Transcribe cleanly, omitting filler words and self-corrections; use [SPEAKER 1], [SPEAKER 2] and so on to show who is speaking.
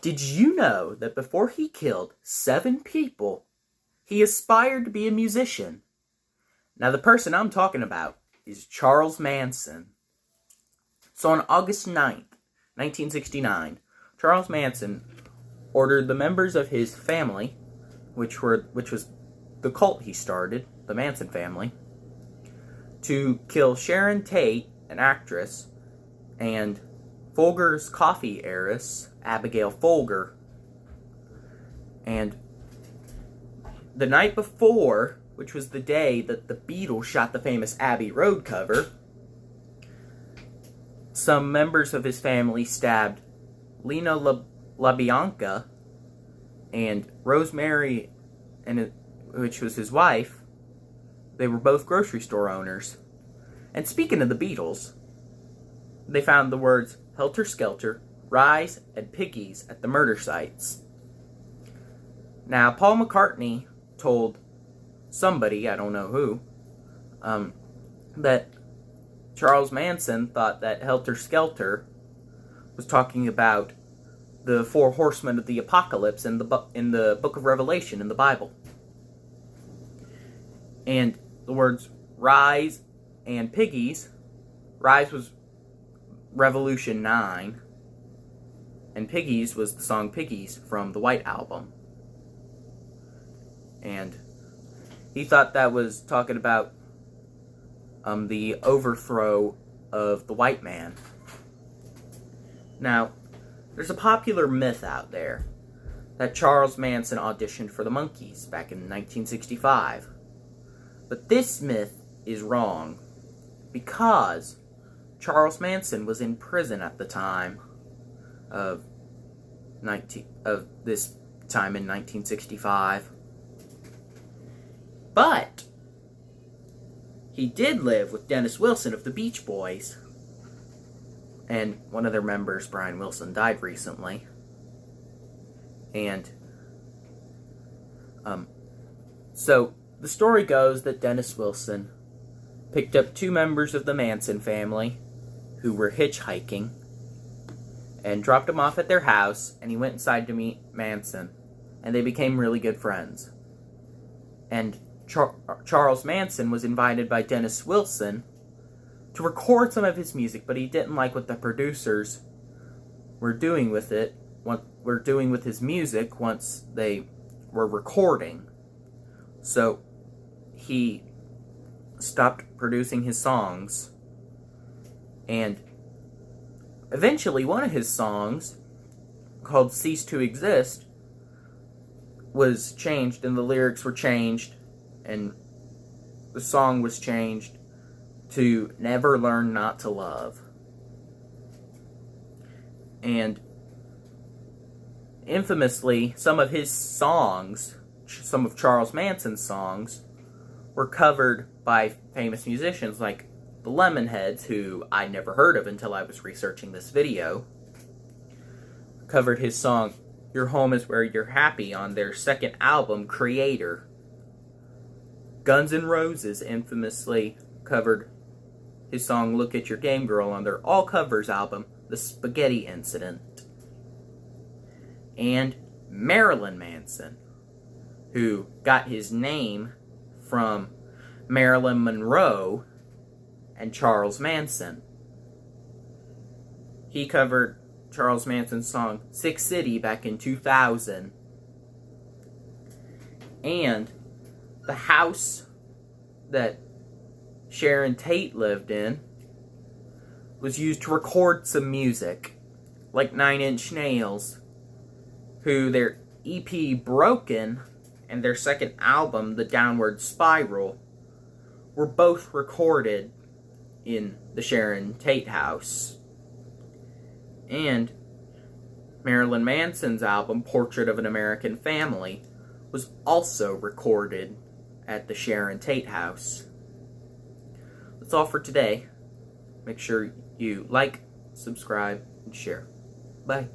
[SPEAKER 1] Did you know that before he killed 7 people, he aspired to be a musician? Now, the person I'm talking about is Charles Manson. So on August 9th, 1969, Charles Manson ordered the members of his family, which was the cult he started, the Manson family, to kill Sharon Tate, an actress, and Folger's coffee heiress, Abigail Folger. And the night before, which was the day that the Beatles shot the famous Abbey Road cover, some members of his family stabbed Lena LaBianca and Rosemary, which was his wife. They were both grocery store owners. And speaking of the Beatles, they found the words Helter Skelter, Rise, and Piggies at the murder sites. Now, Paul McCartney told somebody, I don't know who, that Charles Manson thought that Helter Skelter was talking about the 4 horsemen of the apocalypse in the book of Revelation in the Bible. And the words Rise and Piggies, Rise was Revolution 9, and Piggies was the song Piggies from the White Album. And he thought that was talking about the overthrow of the white man. Now, there's a popular myth out there that Charles Manson auditioned for the Monkees back in 1965. But this myth is wrong, because Charles Manson was in prison at the time of this time in 1965. But he did live with Dennis Wilson of the Beach Boys. And one of their members, Brian Wilson, died recently. And so the story goes that Dennis Wilson picked up 2 members of the Manson family who were hitchhiking and dropped them off at their house, and he went inside to meet Manson, and they became really good friends. And Charles Manson was invited by Dennis Wilson to record some of his music, but he didn't like what the producers were doing with his music once they were recording. So he stopped producing his songs, and eventually one of his songs, called Cease to Exist, was changed, and the lyrics were changed, and the song was changed to Never Learn Not to Love. And infamously, some of his songs, some of Charles Manson's songs, were covered by famous musicians like the Lemonheads, who I never heard of until I was researching this video. Covered his song Your Home Is Where You're Happy on their second album, Creator. Guns N' Roses infamously covered his song Look at Your Game Girl on their all covers album, The Spaghetti Incident. And Marilyn Manson, who got his name from Marilyn Monroe and Charles Manson. He covered Charles Manson's song Sick City back in 2000. And the house that Sharon Tate lived in was used to record some music, like 9 Inch Nails, who their EP Broken and their second album, The Downward Spiral, were both recorded in the Sharon Tate house. And Marilyn Manson's album, Portrait of an American Family, was also recorded at the Sharon Tate house. That's all for today. Make sure you like, subscribe, and share. Bye.